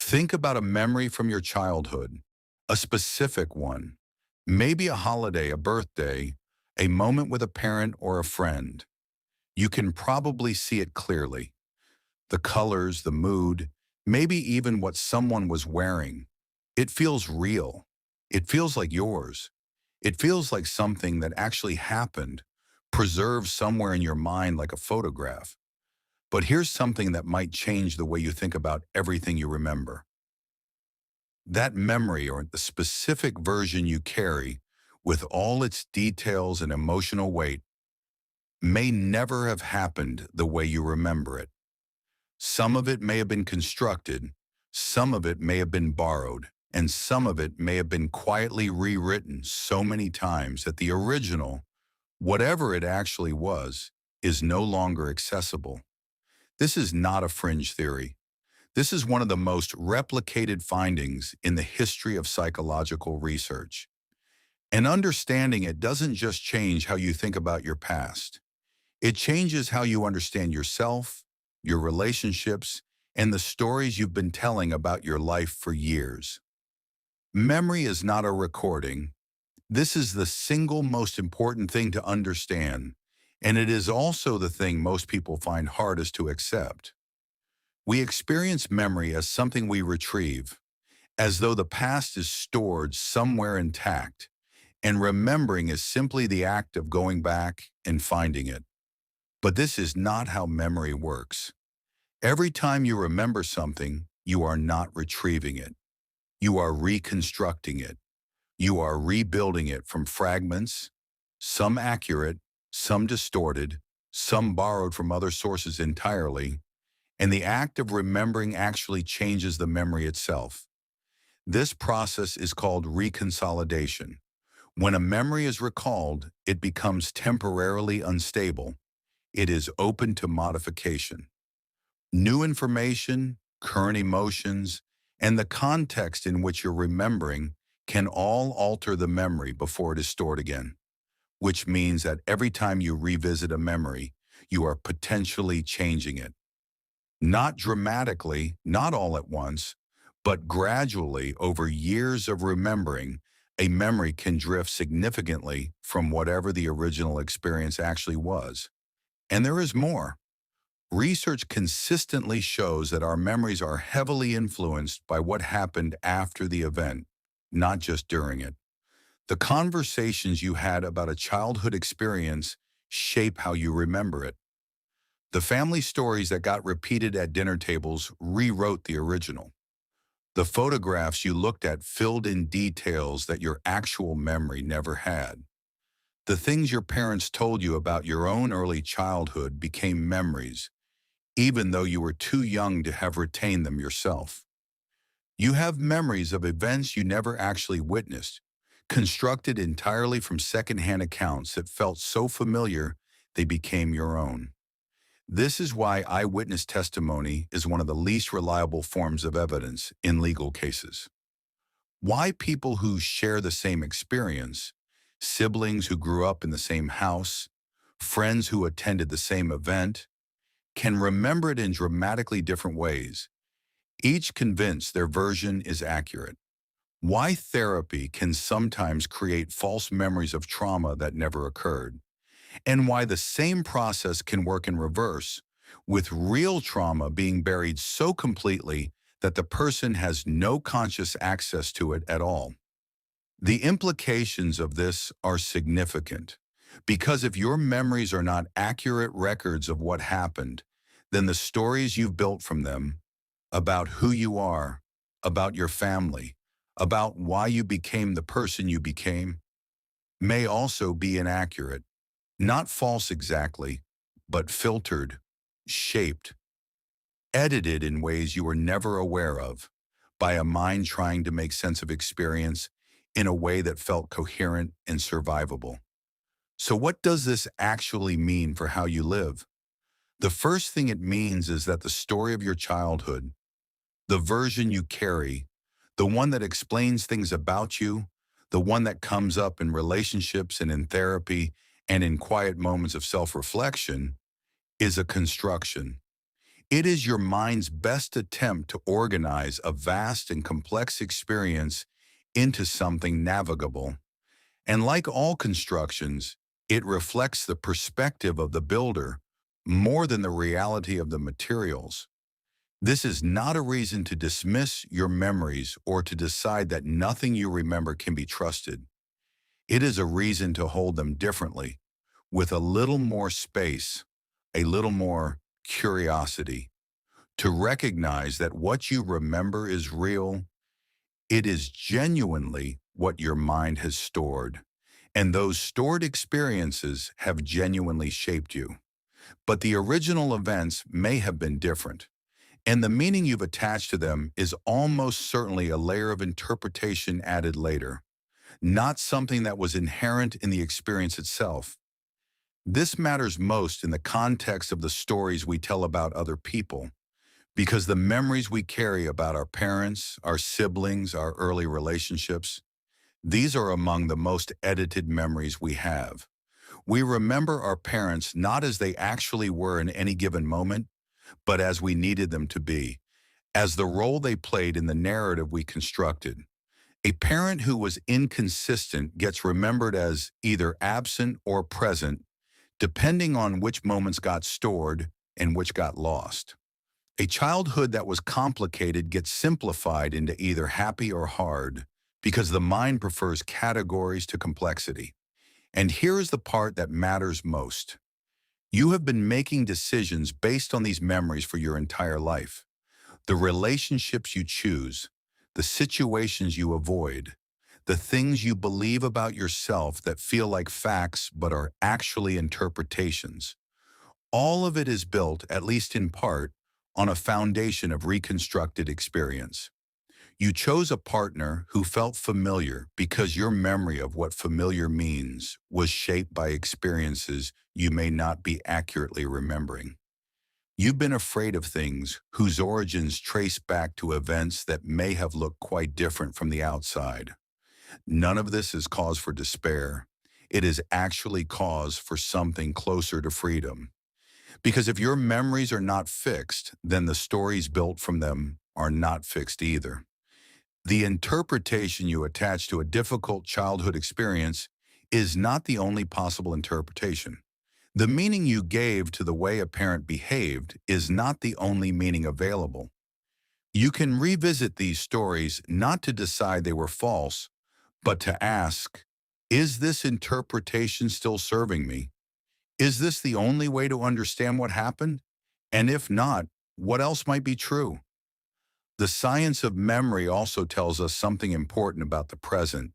Think about a memory from your childhood, a specific one, maybe a holiday, a birthday, a moment with a parent or a friend. You can probably see it clearly. The colors, the mood, maybe even what someone was wearing. It feels real. It feels like yours. It feels like something that actually happened, preserved somewhere in your mind like a photograph. But here's something that might change the way you think about everything you remember. That memory or the specific version you carry, with all its details and emotional weight, may never have happened the way you remember it. Some of it may have been constructed, some of it may have been borrowed, and some of it may have been quietly rewritten so many times that the original, whatever it actually was, is no longer accessible. This is not a fringe theory. This is one of the most replicated findings in the history of psychological research. And understanding it doesn't just change how you think about your past. It changes how you understand yourself, your relationships, and the stories you've been telling about your life for years. Memory is not a recording. This is the single most important thing to understand, and it is also the thing most people find hardest to accept. We experience memory as something we retrieve, as though the past is stored somewhere intact, and remembering is simply the act of going back and finding it. But this is not how memory works. Every time you remember something, you are not retrieving it. You are reconstructing it. You are rebuilding it from fragments, some accurate, some distorted, some borrowed from other sources entirely, and the act of remembering actually changes the memory itself. This process is called reconsolidation. When a memory is recalled, it becomes temporarily unstable. It is open to modification. New information, current emotions, and the context in which you're remembering can all alter the memory before it is stored again, which means that every time you revisit a memory, you are potentially changing it. Not dramatically, not all at once, but gradually over years of remembering, a memory can drift significantly from whatever the original experience actually was. And there is more. Research consistently shows that our memories are heavily influenced by what happened after the event, not just during it. The conversations you had about a childhood experience shape how you remember it. The family stories that got repeated at dinner tables rewrote the original. The photographs you looked at filled in details that your actual memory never had. The things your parents told you about your own early childhood became memories, even though you were too young to have retained them yourself. You have memories of events you never actually witnessed, constructed entirely from secondhand accounts that felt so familiar they became your own. This is why eyewitness testimony is one of the least reliable forms of evidence in legal cases. Why people who share the same experience, siblings who grew up in the same house, friends who attended the same event, can remember it in dramatically different ways, each convinced their version is accurate. Why therapy can sometimes create false memories of trauma that never occurred, and why the same process can work in reverse, with real trauma being buried so completely that the person has no conscious access to it at all. The implications of this are significant, because if your memories are not accurate records of what happened, then the stories you've built from them, about who you are, about your family, about why you became the person you became, may also be inaccurate. Not false exactly, but filtered, shaped, edited in ways you were never aware of, by a mind trying to make sense of experience in a way that felt coherent and survivable. So what does this actually mean for how you live? The first thing it means is that the story of your childhood, the version you carry, the one that explains things about you, the one that comes up in relationships and in therapy and in quiet moments of self-reflection, is a construction. It is your mind's best attempt to organize a vast and complex experience into something navigable. And like all constructions, it reflects the perspective of the builder more than the reality of the materials. This is not a reason to dismiss your memories or to decide that nothing you remember can be trusted. It is a reason to hold them differently, with a little more space, a little more curiosity, to recognize that what you remember is real. It is genuinely what your mind has stored, and those stored experiences have genuinely shaped you. But the original events may have been different, and the meaning you've attached to them is almost certainly a layer of interpretation added later, not something that was inherent in the experience itself. This matters most in the context of the stories we tell about other people, because the memories we carry about our parents, our siblings, our early relationships, these are among the most edited memories we have. We remember our parents not as they actually were in any given moment, but as we needed them to be, as the role they played in the narrative we constructed. A parent who was inconsistent gets remembered as either absent or present, depending on which moments got stored and which got lost. A childhood that was complicated gets simplified into either happy or hard, because the mind prefers categories to complexity. And here is the part that matters most. You have been making decisions based on these memories for your entire life. The relationships you choose, the situations you avoid, the things you believe about yourself that feel like facts but are actually interpretations. All of it is built, at least in part, on a foundation of reconstructed experience. You chose a partner who felt familiar because your memory of what familiar means was shaped by experiences you may not be accurately remembering. You've been afraid of things whose origins trace back to events that may have looked quite different from the outside. None of this is cause for despair. It is actually cause for something closer to freedom. Because if your memories are not fixed, then the stories built from them are not fixed either. The interpretation you attach to a difficult childhood experience is not the only possible interpretation. The meaning you gave to the way a parent behaved is not the only meaning available. You can revisit these stories not to decide they were false, but to ask, is this interpretation still serving me? Is this the only way to understand what happened? And if not, what else might be true? The science of memory also tells us something important about the present.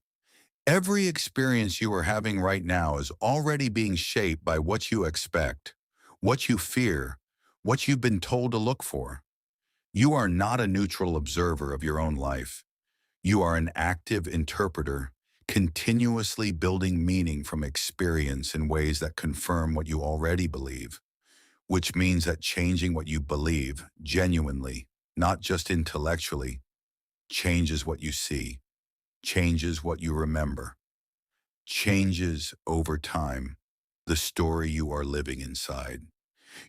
Every experience you are having right now is already being shaped by what you expect, what you fear, what you've been told to look for. You are not a neutral observer of your own life. You are an active interpreter, continuously building meaning from experience in ways that confirm what you already believe, which means that changing what you believe genuinely, not just intellectually, changes what you see, changes what you remember, changes over time the story you are living inside.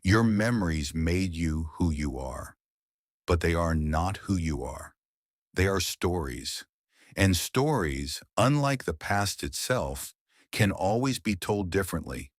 Your memories made you who you are, but they are not who you are. They are stories. And stories, unlike the past itself, can always be told differently.